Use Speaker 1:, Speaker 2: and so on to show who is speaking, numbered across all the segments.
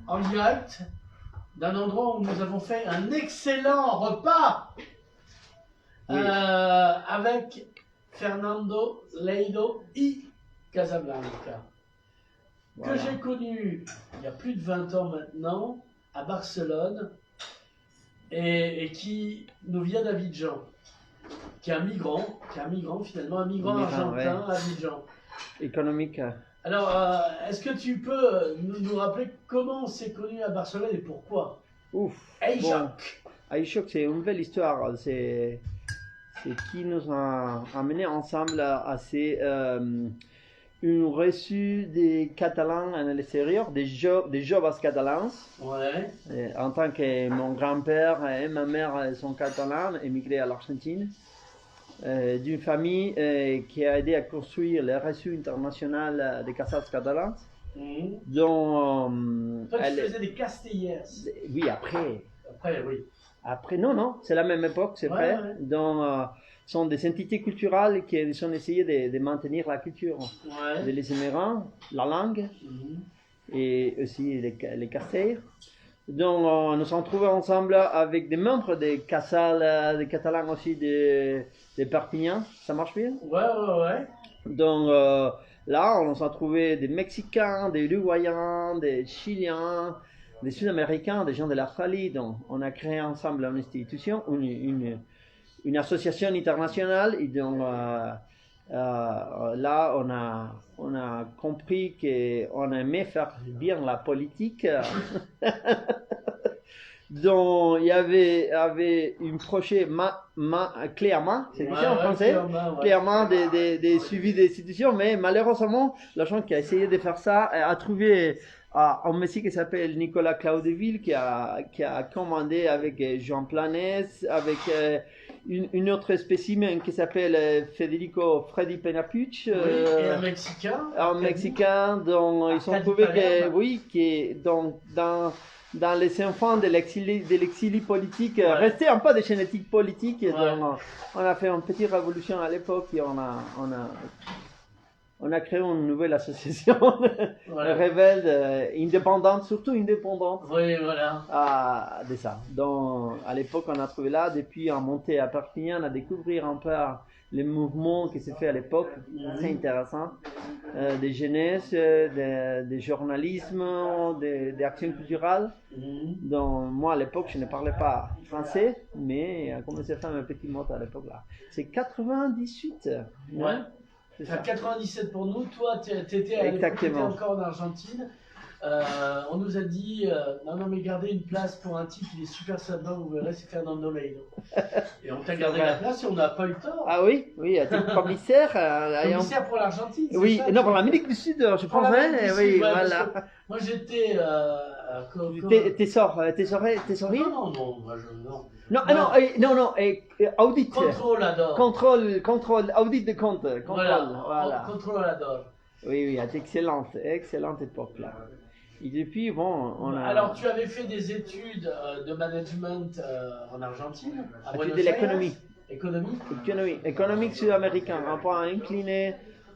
Speaker 1: en direct d'un endroit où nous avons fait un excellent repas avec Fernando Leido y Casablanca, que j'ai connu il y a plus de 20 ans maintenant à Barcelone et qui nous vient d'Abidjan, qui est un migrant finalement, un migrant argentin à Abidjan.
Speaker 2: Économique.
Speaker 1: Alors, est-ce que tu peux nous rappeler comment on s'est connu à Barcelone et pourquoi?
Speaker 2: Ouf.
Speaker 1: Aïchok.
Speaker 2: Aïchok, c'est une belle histoire. C'est qui nous a amenés ensemble à une reçue des Catalans à l'extérieur, des joves catalans.
Speaker 1: Ouais.
Speaker 2: En tant que mon grand-père et ma mère sont catalans, émigrés à l'Argentine. D'une famille qui a aidé à construire le réseau international des casals catalans.
Speaker 1: Dont toi, tu faisais des castellers.
Speaker 2: Oui, après.
Speaker 1: Après, oui.
Speaker 2: Après, non, c'est la même époque, c'est vrai.
Speaker 1: Ouais.
Speaker 2: Donc, sont des entités culturelles qui ont essayé de maintenir la culture de les immigrants, la langue et aussi les castellers. Donc, nous sommes trouvés ensemble avec des membres des casals, des Catalans aussi de Perpignan. Ça marche bien?
Speaker 1: Ouais.
Speaker 2: Donc, là, on s'est trouvé des Mexicains, des Uruguayens, des Chiliens, des Sud-Américains, des gens de l'Australie. Donc, on a créé ensemble une institution, une association internationale. Et donc, là, on a compris qu'on aimait faire bien la politique. Donc, il y avait une projet clairement, c'est ça en français, clairement des suivis des institutions, mais malheureusement, la gens qui a essayé de faire ça a trouvé un monsieur qui s'appelle Nicolas Claudeville qui a commandé avec Jean Planès, avec une autre spécimen qui s'appelle Federico Freddy Penapuch.
Speaker 1: Et un Mexicain.
Speaker 2: Un Mexicain, dont ils ont trouvé dans les enfants de l'exil politique, restait un peu de génétique politique. Et donc, on a fait une petite révolution à l'époque et on a créé une nouvelle association rebelle, indépendante, surtout indépendante.
Speaker 1: Oui, voilà.
Speaker 2: De ça. Donc, à l'époque, on a trouvé là, depuis en montée à Perpignan, on a découvert un peu les mouvements qui s'est fait à l'époque, c'est intéressant, des jeunesses, des journalismes, des actions culturelles. Donc, moi, à l'époque, je ne parlais pas français, mais on a commencé à faire un petit mot à l'époque là. C'est 98.
Speaker 1: Ouais. C'est 97 pour nous. Toi, tu étais encore en Argentine. On nous a dit non, mais gardez une place pour un type, il est super sympa, vous verrez, c'est Fernando Leido. Et on t'a gardé la place et on n'a pas eu tort.
Speaker 2: Ah oui, commissaire.
Speaker 1: Commissaire pour l'Argentine.
Speaker 2: Oui, non, pour l'Amérique du Sud, je pense. Oui, voilà.
Speaker 1: Moi j'étais.
Speaker 2: Tesorier?
Speaker 1: Non, moi je.
Speaker 2: Non, audit. Contrôle, audit de compte.
Speaker 1: Voilà. Contrôlador.
Speaker 2: Oui, excellente époque là. Et depuis, bon, on a...
Speaker 1: Alors, tu avais fait des études de management en Argentine, à Buenos
Speaker 2: de l'économie. Économique sud-américaine, un peu incliné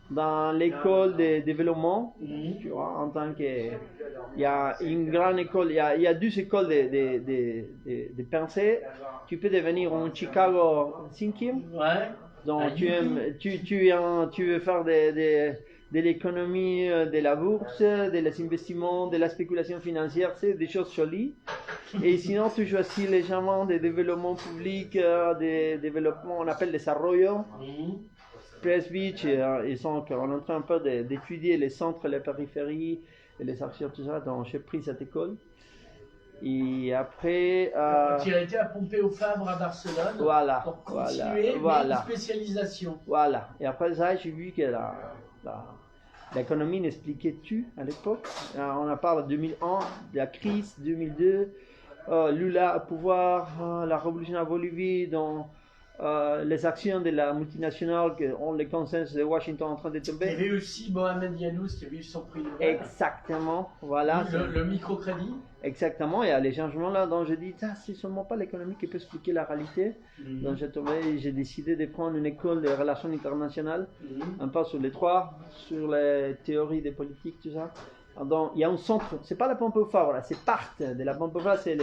Speaker 2: dans l'école de développement, tu vois, en tant que... Il y a une grande école, il y a deux écoles de pensée. Tu peux devenir un Chicago 5e.
Speaker 1: Ouais.
Speaker 2: Donc, tu veux faire de l'économie, de la bourse, des investissements, de la spéculation financière, c'est des choses jolies. Et sinon, tu choisis légèrement des développements publics, des développements, on appelle desarrollo. Press Beach, on est en train un peu d'étudier les centres, les périphéries et les actions, tout ça. Donc, j'ai pris cette école. Et après...
Speaker 1: Tu as été à Pompeo Fabra à Barcelone pour continuer une spécialisation.
Speaker 2: Voilà. Et après ça, j'ai vu que l'économie n'expliquait tout à l'époque. On a parlé de 2001, de la crise, 2002, Lula au pouvoir, la révolution à Bolivie, donc les actions de la multinationale qui ont le consensus de Washington en train de tomber.
Speaker 1: Il y avait aussi Mohamed Yunus qui avait eu son prix Nobel.
Speaker 2: Exactement, voilà.
Speaker 1: Le microcrédit.
Speaker 2: Exactement, il y a les changements là dont je dis, c'est seulement pas l'économie qui peut expliquer la réalité. Donc j'ai décidé de prendre une école de relations internationales, un peu sur les trois, sur les théories des politiques, tout ça. Donc, il y a un centre, c'est pas la Pompeu Fabra, c'est part de la Pompeu Fabra, c'est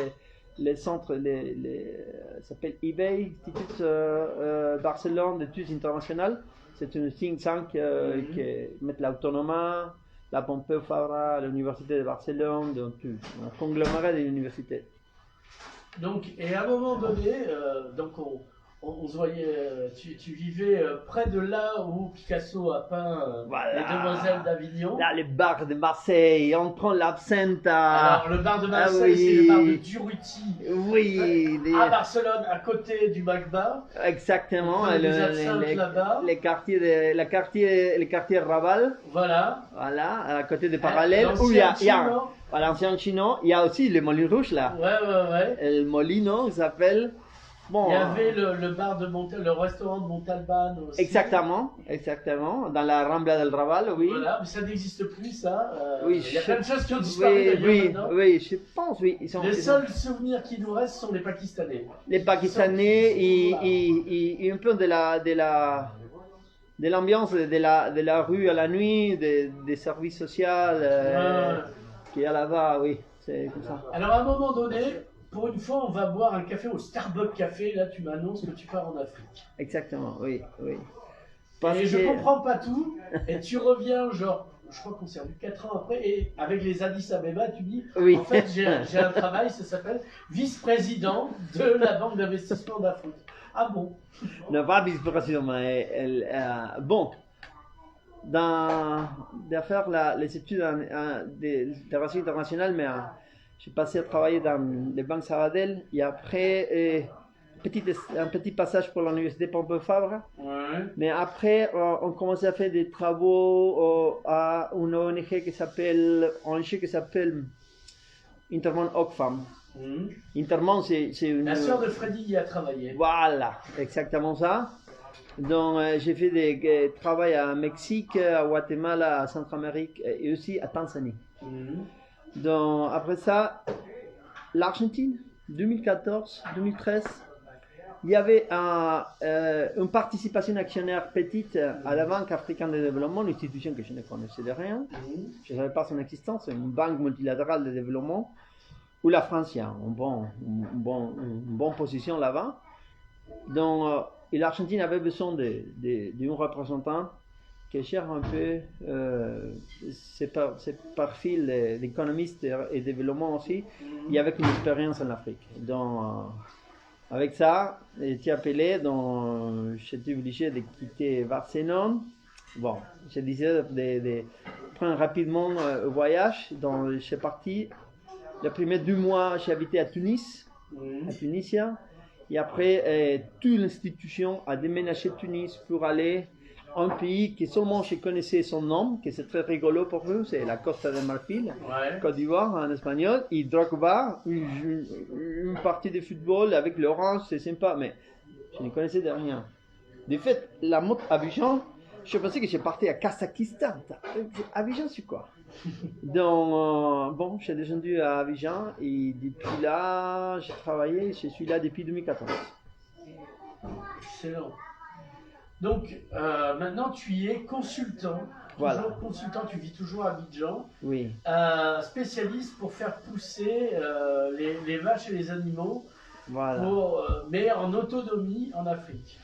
Speaker 2: les centres, ça s'appelle eBay, Institut Barcelone d'études internationales. C'est une think tank qui met l'Autonoma, la Pompeu Fabra, l'Université de Barcelone, donc un conglomérat d'universités.
Speaker 1: Donc, et à un moment donné, donc on se voyait, tu vivais près de là où Picasso a peint les Demoiselles d'Avignon.
Speaker 2: Là, les bars de Marseille, on prend l'absinthe.
Speaker 1: Alors, le bar de Marseille, c'est le bar de Durruti.
Speaker 2: Oui.
Speaker 1: À Barcelone, à côté du Magba.
Speaker 2: Exactement.
Speaker 1: Les
Speaker 2: quartiers les quartiers Raval.
Speaker 1: Voilà.
Speaker 2: Voilà, à côté des parallèles. Où il y a à l'ancien Chino, il y a aussi le Molino Rouge là.
Speaker 1: Ouais.
Speaker 2: Le Molino s'appelle. Bon,
Speaker 1: il y avait le bar de le restaurant de Montalban aussi.
Speaker 2: Exactement, dans la Rambla del Raval, oui.
Speaker 1: Voilà, mais ça n'existe plus, ça.
Speaker 2: Oui,
Speaker 1: il y a plein de choses qui ont disparu d'ailleurs.
Speaker 2: Oui, je pense, oui.
Speaker 1: Les seuls souvenirs qui nous restent sont les Pakistanais.
Speaker 2: Les Pakistanais et un peu de l'ambiance de la rue à la nuit, des services sociaux qu'il y a là-bas, oui, c'est comme ça.
Speaker 1: Alors à un moment donné, pour une fois, on va boire un café au Starbucks Café. Là, tu m'annonces que tu pars en Afrique.
Speaker 2: Exactement, oui.
Speaker 1: Je comprends pas tout. Et tu reviens, genre, je crois qu'on s'est revu 4 ans après. Et avec les Addis Abeba, tu dis, en fait, j'ai un travail, ça s'appelle vice-président de la Banque d'investissement d'Afrique. Ah bon?
Speaker 2: Non, pas vice-président, mais bon. De faire les études des relations internationales, mais j'ai passé à travailler dans les banques Sabadell et après un petit passage pour l'université Pompeu Fabra.
Speaker 1: Ouais.
Speaker 2: Mais après, on commençait à faire des travaux à une ONG qui s'appelle Intermon Oxfam. Intermon, c'est une.
Speaker 1: La sœur de Freddy y a travaillé.
Speaker 2: Voilà, exactement ça. Donc, j'ai fait des travaux à Mexique, à Guatemala, à Centrafrique et aussi à Tanzanie. Donc, après ça, l'Argentine, 2014-2013, il y avait une participation actionnaire petite à la Banque africaine de développement, une institution que je ne connaissais de rien. Je ne savais pas son existence, une banque multilatérale de développement où la France a une bonne position là-bas. Donc, et l'Argentine avait besoin d'un représentant qui gère un peu ses profils d'économiste et développement aussi, et avec une expérience en Afrique. Donc, avec ça, j'ai été appelé, donc j'étais obligé de quitter Barcelone. Bon, j'ai décidé de prendre rapidement un voyage, donc je suis parti. Les premiers 2 mois, j'ai habité à Tunis, à Tunisia. Et après, toute l'institution a déménagé de Tunis pour aller à un pays que seulement je connaissais son nom, que c'est très rigolo pour eux, c'est la Costa de Marfil, Côte d'Ivoire en espagnol, et Drogba, une partie de football avec l'Orange, c'est sympa, mais je ne connaissais de rien. De fait, la mode Abidjan, je pensais que j'ai parti à Kazakhstan. Abidjan, c'est quoi? Donc, bon, je suis descendu à Abidjan et depuis là, j'ai travaillé, je suis là depuis 2014.
Speaker 1: Excellent. Donc, maintenant, tu y es consultant.
Speaker 2: Voilà.
Speaker 1: Toujours consultant, tu vis toujours à Abidjan.
Speaker 2: Oui.
Speaker 1: Spécialiste pour faire pousser les vaches et les animaux,
Speaker 2: voilà.
Speaker 1: Mais en autonomie en Afrique.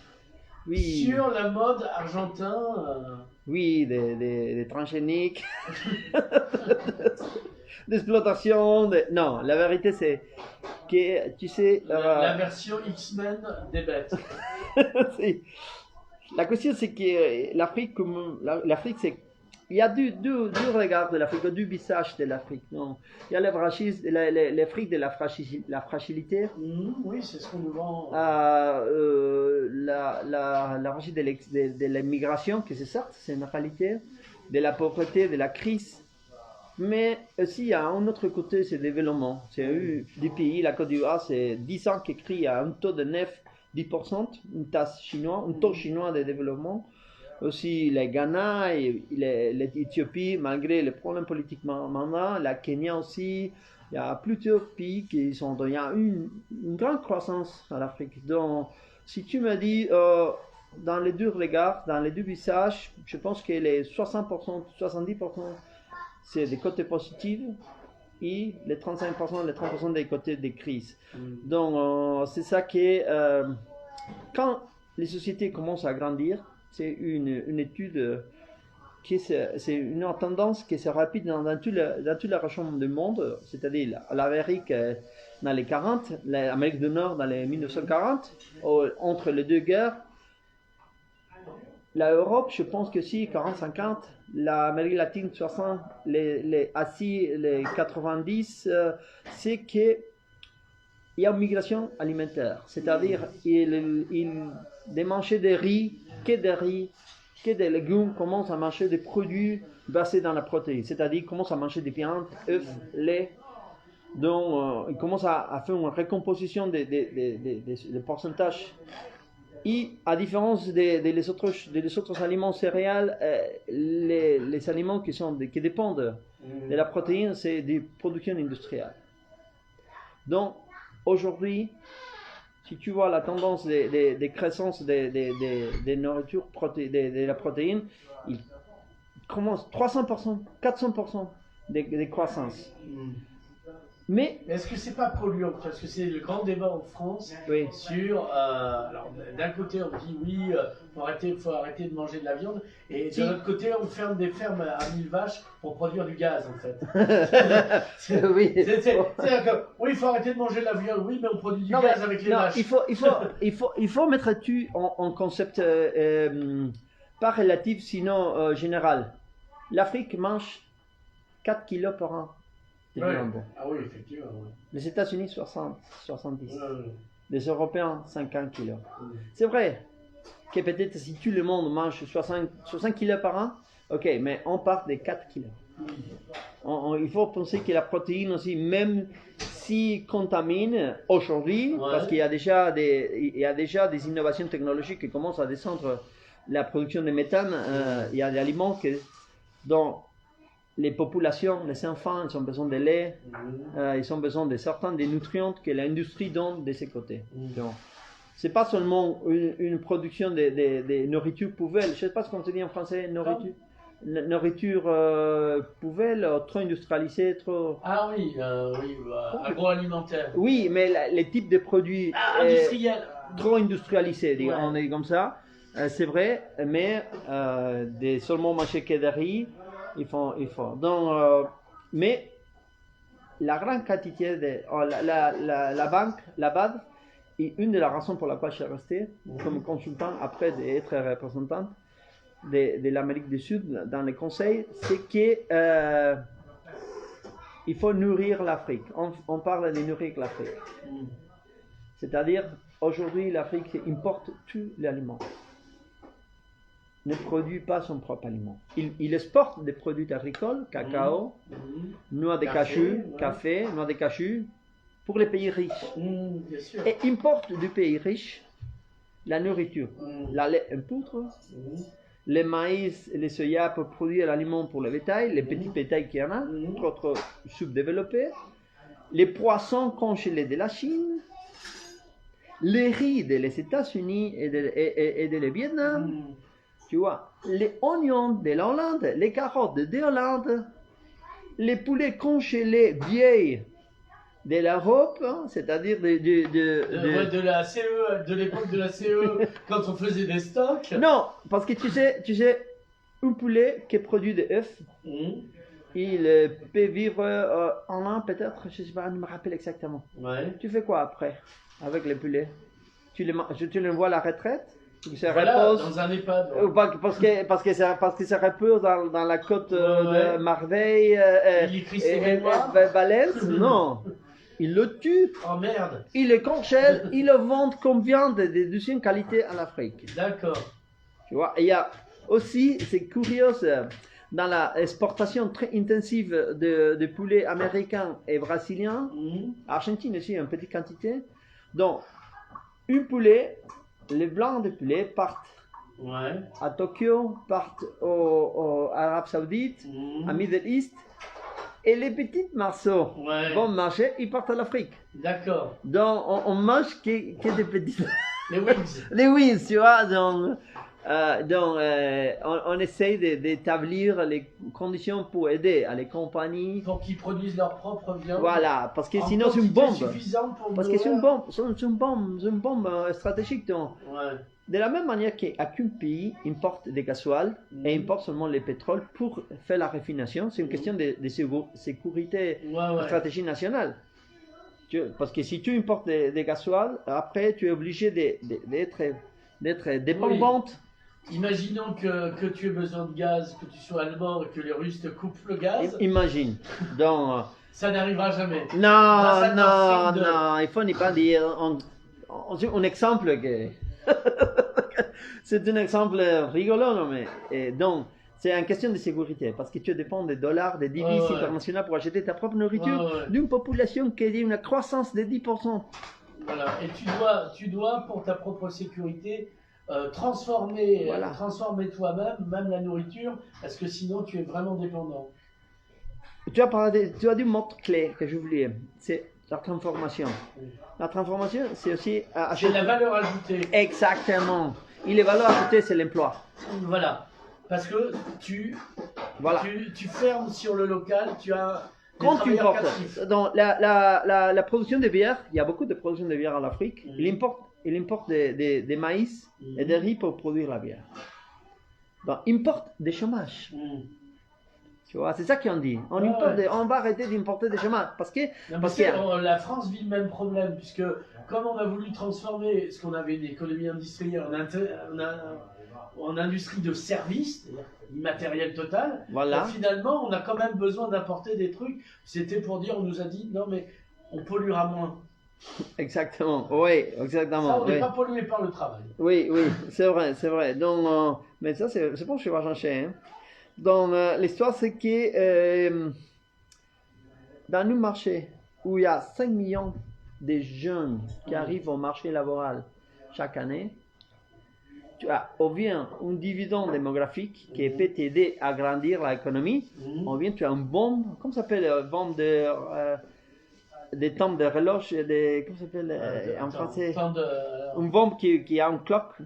Speaker 2: Oui.
Speaker 1: Sur la mode argentin.
Speaker 2: Oui, des transgéniques, d'exploitation. Non, la vérité c'est que, tu sais...
Speaker 1: La version X-Men des bêtes.
Speaker 2: La question c'est que l'Afrique, c'est... Il y a deux regards de l'Afrique, deux visages de l'Afrique. Non, il y a l'Afrique de la fragilité.
Speaker 1: Oui, c'est ce qu'on nous vend.
Speaker 2: L'Afrique de l'immigration, que c'est certes, c'est une réalité, de la pauvreté, de la crise. Mais aussi, il y a un autre côté, c'est le développement. C'est des pays, la Côte d'Ivoire, c'est 10 ans qui écrit à un taux de 9-10%, un taux chinois de développement. Aussi le Ghana et l'Éthiopie, malgré les problèmes politiques maintenant, la Kenya aussi, il y a plusieurs pays qui sont, il y a une grande croissance en Afrique. Donc, si tu me dis, dans les deux regards, dans les deux visages, je pense que les 60%, 70% c'est des côtés positifs et les 35%, les 30% des côtés des crises. Donc, c'est ça que quand les sociétés commencent à grandir, c'est une étude c'est une tendance qui est rapide dans toute la région du monde, c'est-à-dire l'Amérique dans les 40, l'Amérique du Nord dans les 1940, entre les deux guerres. L'Europe, je pense que si, 40-50, l'Amérique latine, 60, les Asie, les 90, c'est qu'il y a une migration alimentaire. C'est-à-dire, des manger des riz, que des légumes, commencent à manger des produits basés dans la protéine. C'est-à-dire, commencent à manger des viandes, œufs, lait. Donc, ils commencent à faire une recomposition des pourcentages. Et à différence des autres aliments céréales, les aliments qui dépendent de la protéine, c'est des productions industrielles. Donc, aujourd'hui, si tu vois la tendance des croissances des nourritures, de la protéine, il commence 300%, 400% des croissances. Mais
Speaker 1: est-ce que c'est pas polluant? Parce que c'est le grand débat en France sur. Alors, d'un côté, on dit oui, faut arrêter de manger de la viande, et de l'autre côté, on ferme des fermes à 1000 vaches pour produire du gaz, en fait.
Speaker 2: Oui.
Speaker 1: C'est-à-dire que, oui, il faut arrêter de manger de la viande, oui, mais on produit du gaz avec les vaches.
Speaker 2: Il faut mettre tu en concept pas relatif, sinon général. L'Afrique mange 4 kilos par an.
Speaker 1: Ah oui, effectivement. Ouais.
Speaker 2: Les États-Unis, 60, 70. Les Européens, 50 kilos. C'est vrai que peut-être si tout le monde mange 60 kilos par an, ok, mais on part de 4 kilos. Il faut penser que la protéine aussi, même si contamine aujourd'hui, parce qu'il y a déjà des innovations technologiques qui commencent à descendre la production de méthane, il y a des aliments dont les populations, les enfants, ils ont besoin de lait, ils ont besoin de certains des nutriments que l'industrie donne de ces côtés. Donc, c'est pas seulement une production de nourriture poubelle. Je sais pas ce qu'on dit en français, nourriture poubelle, trop industrialisée, trop.
Speaker 1: Ah oui, agroalimentaire.
Speaker 2: Oui, mais les types de produits
Speaker 1: industriels,
Speaker 2: trop industrialisés, on est comme ça. C'est vrai, mais seulement manger que des riz. Il faut. Donc, mais la grande quantité la banque, la BAD, est une des raisons pour laquelle je suis resté comme consultant après d'être représentant de l'Amérique du Sud dans les conseils, c'est que il faut nourrir l'Afrique. On parle de nourrir l'Afrique. C'est-à-dire, aujourd'hui, l'Afrique importe tous les aliments. Ne produit pas son propre aliment. Il exporte des produits agricoles, cacao, noix de cachou, café, noix de cachou, pour les pays riches.
Speaker 1: Bien sûr.
Speaker 2: Et importe du pays riche la nourriture, la lait en poudre, le maïs et les soya pour produire l'aliment pour le bétail, les petits bétails qu'il y en a, trop subdéveloppés, les poissons congelés de la Chine, les riz des États-Unis et de Vietnam. Tu vois, les oignons de l'Hollande, les carottes de l'Hollande, les poulets congelés vieilles de l'Europe, c'est-à-dire
Speaker 1: de la CE, de l'époque de la CE, quand on faisait des stocks.
Speaker 2: Non, parce que tu sais, un poulet qui produit des œufs, il peut vivre un an peut-être, je ne sais pas, je me rappelle exactement.
Speaker 1: Ouais.
Speaker 2: Tu fais quoi après avec les poulets? Tu les envoies à la retraite?
Speaker 1: Dans un EHPAD.
Speaker 2: Parce que ça repose dans la côte de Marseille et Valence. Non, ils le tuent.
Speaker 1: Oh merde.
Speaker 2: Ils le congèlent, ils le vendent comme viande de deuxième qualité en Afrique.
Speaker 1: D'accord.
Speaker 2: Tu vois, il y a aussi, c'est curieux, dans l'exportation très intensive de poulets américains et brésiliens, Argentine aussi, une petite quantité. Donc, un poulet. Les blancs de poulet partent à Tokyo, partent en Arabie Saoudite, à Middle East, et les petits morceaux vont marcher, ils partent à l'Afrique.
Speaker 1: D'accord.
Speaker 2: Donc on mange que des petits.
Speaker 1: Les wings.
Speaker 2: Les wings, tu vois. Donc, On essaye d'établir les conditions pour aider à les compagnies.
Speaker 1: Pour qu'ils produisent leur propre viande.
Speaker 2: Voilà, parce que
Speaker 1: en
Speaker 2: sinon c'est une
Speaker 1: quantité
Speaker 2: bombe.
Speaker 1: suffisante pour
Speaker 2: Parce que c'est une
Speaker 1: nourrir.
Speaker 2: bombe, c'est une bombe stratégique. Donc,
Speaker 1: Ouais.
Speaker 2: de la même manière qu'aucun pays importe des gasoil et importe seulement le pétrole pour faire la raffination, c'est une question de sécurité
Speaker 1: Ouais.
Speaker 2: stratégique nationale. Parce que si tu importes des gasoil, après tu es obligé d'être dépendante.
Speaker 1: Imaginons que tu aies besoin de gaz, que tu sois allemand et que les Russes te coupent le gaz.
Speaker 2: Imagine. Donc,
Speaker 1: ça n'arrivera jamais.
Speaker 2: non, il faut n'y pas dire. Un exemple que. C'est un exemple rigolo, non, mais. Donc, c'est une question de sécurité, parce que tu dépends des dollars, des devises internationales pour acheter ta propre nourriture d'une population qui a une croissance de 10%.
Speaker 1: Voilà, et tu dois pour ta propre sécurité, transformer toi-même, même la nourriture, parce que sinon tu es vraiment dépendant.
Speaker 2: Tu as dit un mot clé que j'ai oublié, c'est la transformation. La transformation, c'est aussi...
Speaker 1: c'est la valeur ajoutée.
Speaker 2: Exactement. Et les valeurs ajoutées, c'est l'emploi.
Speaker 1: Voilà, parce que tu fermes sur le local, tu as...
Speaker 2: Quand tu importes, dans la production de bière, il y a beaucoup de production de bière en Afrique, il importe des maïs et des riz pour produire la bière. Donc, importe des chômages. Tu vois, c'est ça qu'on dit. On va arrêter d'importer des chômages. Parce que
Speaker 1: la France vit le même problème, puisque comme on a voulu transformer ce qu'on avait une économie industrielle en industrie de service, c'est-à-dire immatériel total, finalement, on a quand même besoin d'importer des trucs. C'était pour dire, on nous a dit, non mais on polluera moins.
Speaker 2: Exactement, oui, exactement.
Speaker 1: Ça, on n'est pas pollué par le travail.
Speaker 2: Oui, c'est vrai. Donc, mais ça, c'est bon, je vais changer. Hein. Donc, l'histoire, c'est que dans un marché où il y a 5 millions de jeunes qui arrivent au marché laboral chaque année, tu as ou bien un dividende démographique qui peut t'aider à grandir l'économie, ou bien tu as une bombe, comment ça s'appelle, bombe des temps de relâche, comment ça s'appelle en français, une bombe qui a une cloque.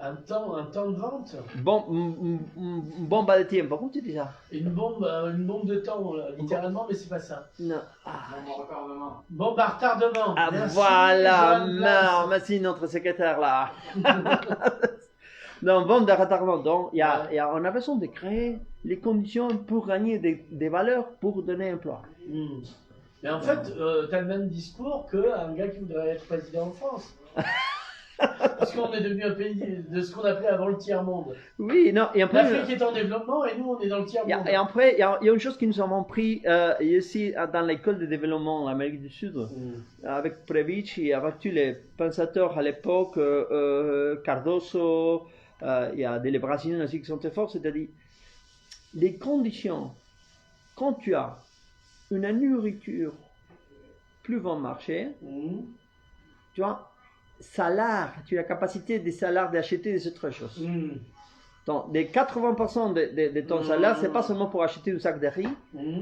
Speaker 1: Un temps de vente.
Speaker 2: Une bombe à tiempo, comment tu dis ça?
Speaker 1: Une bombe de temps, littéralement, mais c'est pas ça.
Speaker 2: Non.
Speaker 1: Bombe à retardement.
Speaker 2: Ah, merci, voilà, merci notre secrétaire là. Non, bombe de retardement. Donc, on a besoin de créer les conditions pour gagner des valeurs pour donner emploi.
Speaker 1: Mais en fait, tu as le même discours qu'un gars qui voudrait être président en France. Parce qu'on est devenu un pays de ce qu'on appelait avant le tiers-monde.
Speaker 2: Oui, non, et après...
Speaker 1: L'Afrique est en développement et nous, on est dans le tiers-monde.
Speaker 2: Et après, il y a une chose qui nous avons pris ici dans l'école de développement en Amérique du Sud, avec Previch et avec tous les pensateurs à l'époque, Cardoso, il y a des Brésiliens aussi qui sont très forts, c'est-à-dire les conditions, quand tu as une nourriture plus bon marché, tu vois, salaire, tu as la capacité des salaires d'acheter des autres choses. Donc, les 80% de ton salaire, c'est pas seulement pour acheter un sac de riz,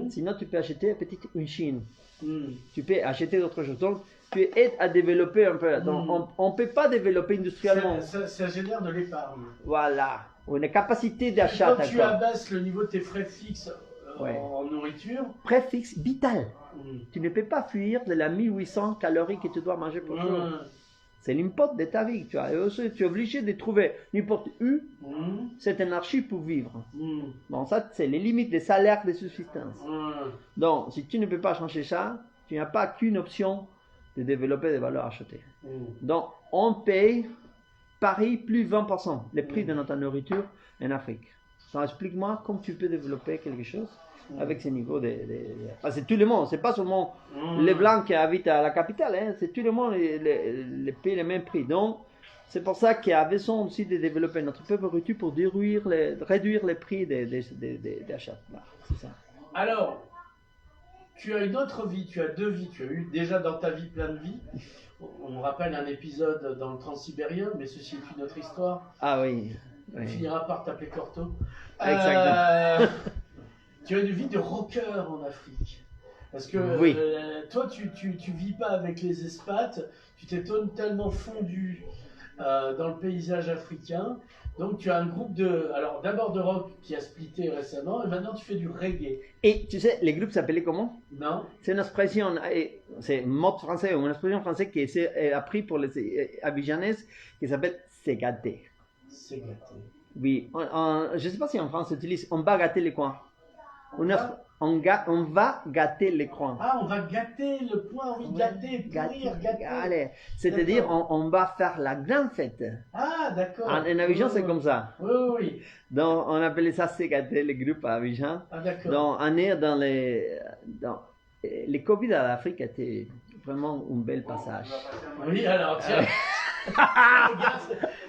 Speaker 2: sinon tu peux acheter peut-être une Chine. Tu peux acheter d'autres choses. Donc, tu aides à développer un peu. Donc, on ne peut pas développer industriellement.
Speaker 1: Ça génère de l'épargne.
Speaker 2: Voilà, une capacité d'achat.
Speaker 1: Quand tu abaisses le niveau de tes frais fixes en nourriture.
Speaker 2: Frais fixes vital. Tu ne peux pas fuir de la 1800 calories que tu dois manger par jour. C'est l'import de ta vie, tu vois. Et aussi, tu es obligé de trouver n'importe où cette énergie pour vivre. Bon, ça, c'est les limites des salaires de subsistance. Donc, si tu ne peux pas changer ça, tu n'as pas qu'une option de développer des valeurs achetées. Donc, on paye Paris plus 20% les prix de notre nourriture en Afrique. Ça, explique-moi comment tu peux développer quelque chose avec ces niveaux c'est tout le monde, c'est pas seulement les blancs qui habitent à la capitale, hein, c'est tout le monde les paye les mêmes prix. Donc, c'est pour ça qu'il y a besoin aussi de développer notre pauvreté pour réduire les prix d'achat. C'est ça.
Speaker 1: Alors, tu as une autre vie, tu as deux vies, tu as eu déjà dans ta vie plein de vies. On me rappelle un épisode dans le Transsibérien, mais ceci est une autre histoire.
Speaker 2: Ah oui.
Speaker 1: On finira par t'appeler Corto.
Speaker 2: Exactement.
Speaker 1: Tu as une vie de rocker en Afrique. Parce que
Speaker 2: Oui.
Speaker 1: toi, tu vis pas avec les expats, tu t'es totalement fondu dans le paysage africain. Donc tu as un groupe alors d'abord de rock qui a splitté récemment, et maintenant tu fais du reggae.
Speaker 2: Et tu sais, les groupes s'appelaient comment?
Speaker 1: Non?
Speaker 2: C'est une expression, c'est un mot français, une expression française qui est appris pour les Abidjanaises, qui s'appelle c'est gâté.
Speaker 1: C'est gâté.
Speaker 2: Oui, je ne sais pas si en France on utilise on va gâter les coins. On va gâter les coins.
Speaker 1: Ah, on va gâter le point, oui, gâter, pourrir, gâter.
Speaker 2: Allez, c'est-à-dire on va faire la grande fête.
Speaker 1: Ah, d'accord.
Speaker 2: En Abidjan, c'est comme ça.
Speaker 1: Oui, oui.
Speaker 2: Donc, on appelait ça c'est gâter les groupes à Abidjan.
Speaker 1: Ah, d'accord.
Speaker 2: Donc, on est dans les Covid à l'Afrique était vraiment un bel passage.
Speaker 1: Oui, alors, tiens. Regarde,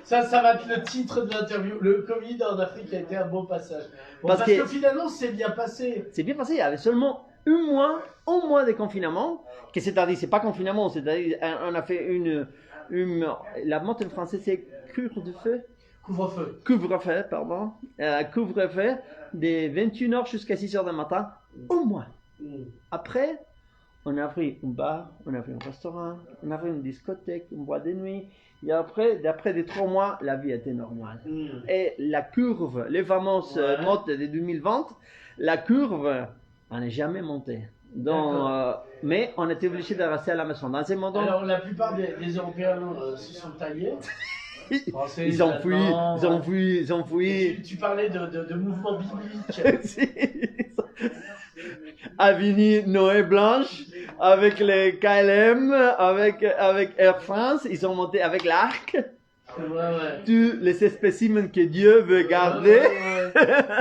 Speaker 1: ça va être le titre de l'interview. Le Covid en Afrique a été un beau passage. Bon, parce que finalement, c'est bien passé.
Speaker 2: C'est bien passé. Il y avait seulement un mois de confinement. Que c'est-à-dire, c'est pas confinement, c'est-à-dire, on a fait la montagne française, c'est couvre-feu.
Speaker 1: Couvre-feu.
Speaker 2: Couvre-feu, pardon. Couvre-feu de 21h jusqu'à 6h du matin. Un mois. Après, on a pris un bar, on a pris un restaurant, on a pris une discothèque, une boîte de nuit. Et après des 3 mois, la vie était normale. Et la courbe, les fameuses notes de 2020, la courbe, on n'est jamais montée. Donc, mais on était obligé de rester à la maison. Dans ces moments,
Speaker 1: alors, la plupart des Européens se sont taillés. Français,
Speaker 2: ils ont fui.
Speaker 1: Tu parlais de mouvements bibliques.
Speaker 2: Avenue Noé Blanche, avec les KLM, avec Air France, ils sont montés avec l'Arc.
Speaker 1: Ouais.
Speaker 2: Tous les spécimens que Dieu veut garder.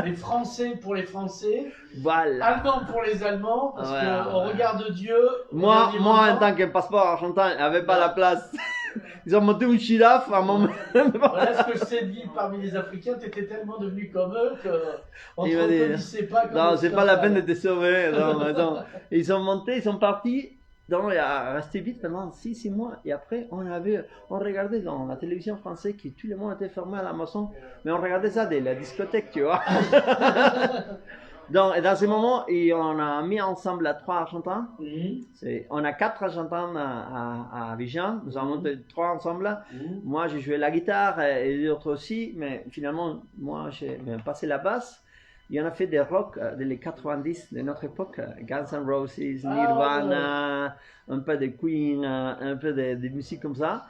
Speaker 1: Les Français pour les Français.
Speaker 2: Voilà.
Speaker 1: Allemands pour les Allemands, parce qu'au regard de Dieu.
Speaker 2: Moi, en tant que passeport argentin, il n'avait pas la place. Ils ont monté un chilaf à un moment.
Speaker 1: Voilà ce que je t'ai dit, parmi les Africains, tu étais tellement devenu comme eux qu'on ne te reconnaissait pas comme
Speaker 2: non, c'est pas la peine de te sauver. Non. Ils sont montés, ils sont partis. Donc, il a resté vite pendant 6 mois. Et après, on regardait dans la télévision française que tout le monde était fermé à la maison. Mais on regardait ça de la discothèque, tu vois. Donc, dans ce moment, on a mis ensemble les 3 Argentins. On a 4 Argentins à Abidjan. Nous avons monté 3 ensemble. Moi, j'ai joué la guitare et les autres aussi. Mais finalement, moi, j'ai passé la basse. Et on a fait des rock des 90 de notre époque. Guns N' Roses, Nirvana, un peu de Queen, un peu de musique comme ça.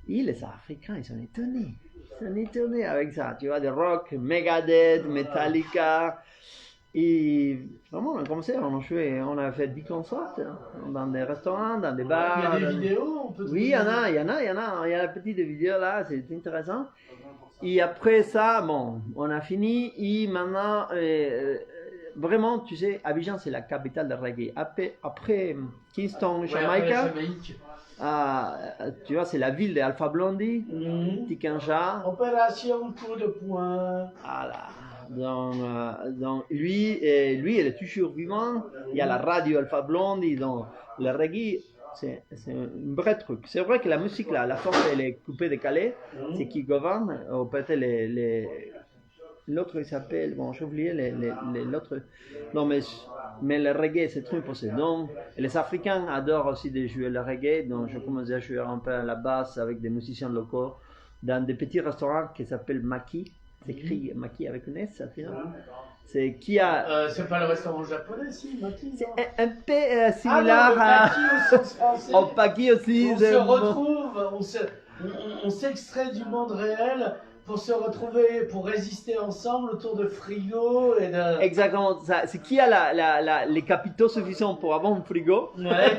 Speaker 2: Et les Africains, ils sont étonnés. Ils sont étonnés avec ça. Tu vois, des rock, Megadeth, Metallica. Et vraiment, on a commencé, on a fait 10 concerts dans des restaurants, dans des bars.
Speaker 1: Il y a des vidéos, on peut
Speaker 2: oui, il y a la petite vidéo là, c'est intéressant. Et après ça, bon, on a fini. Et maintenant, vraiment, tu sais, Abidjan, c'est la capitale de reggae. Après Kingston, Jamaïque. Tu vois, c'est la ville d'Alpha Blondy, Tikenja.
Speaker 1: Opération coup de poing.
Speaker 2: Voilà. Donc lui, il est toujours vivant. Il y a la radio Alpha Blondy. Donc, le reggae, c'est un vrai truc. C'est vrai que la musique, là, la force, elle est coupée, décalée. C'est qui gouverne. Ou peut-être l'autre, il s'appelle, bon, j'ai oublié l'autre. Non, mais le reggae, c'est très possible. Donc, les Africains adorent aussi de jouer le reggae. Donc, je commençais à jouer un peu à la basse avec des musiciens locaux dans des petits restaurants qui s'appellent Maki. C'est écrit Maki avec une S, c'est qui a.
Speaker 1: C'est pas le restaurant japonais, si, Maki.
Speaker 2: C'est un peu similaire
Speaker 1: à. Maki au sens français.
Speaker 2: Au Maki aussi.
Speaker 1: On se retrouve, on s'extrait du monde réel pour se retrouver, pour résister ensemble autour de frigo et de.
Speaker 2: Exactement, ça. C'est qui a les capitaux suffisants pour avoir un frigo.
Speaker 1: Ouais.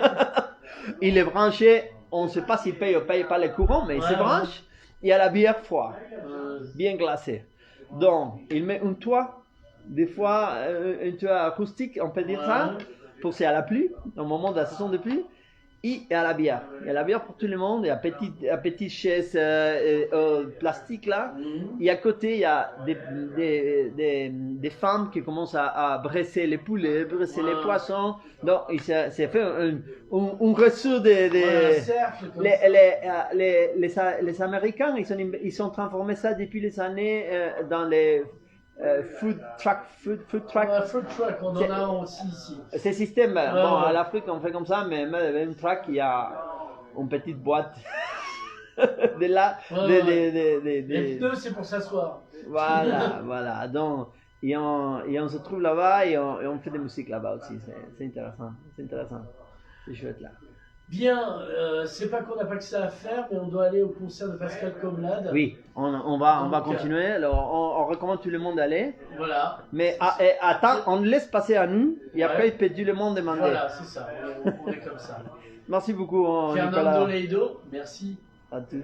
Speaker 2: Il est branché, on ne sait pas s'il paye ou paye pas les courants, mais il se branche. Il y a la bière froide, bien glacée. Donc, il met un toit, des fois un toit acoustique, on peut dire ça, pour c'est à la pluie, au moment de la saison de pluie, et à la bière. Il y a la bière pour tout le monde, il y a petite chaise plastique là, et à côté il y a des femmes qui commencent à bresser les poulets, bresser les poissons. Donc, c'est fait un réseau les Américains, ils ont transformé ça depuis les années dans les food truck.
Speaker 1: Ouais, food truck, on en a un aussi ici.
Speaker 2: C'est système, bon,
Speaker 1: ouais.
Speaker 2: à l'Afrique on fait comme ça, mais même truck, il y a une petite boîte de là,
Speaker 1: Les pneus, c'est pour s'asseoir.
Speaker 2: voilà. Donc, et on se trouve là-bas et on fait de la musique là-bas aussi. C'est intéressant. C'est chouette là.
Speaker 1: Bien, c'est pas qu'on n'a pas que ça à faire, mais on doit aller au concert de Pascal Comlade.
Speaker 2: Oui, on va continuer. Alors, on recommande tout le monde d'aller.
Speaker 1: Voilà.
Speaker 2: Mais attends, on le laisse passer à nous et après il peut tout le monde demander.
Speaker 1: Voilà, c'est ça. On est comme ça.
Speaker 2: Merci beaucoup,
Speaker 1: Fernando
Speaker 2: Nicolas.
Speaker 1: Leido, merci.
Speaker 2: À tous.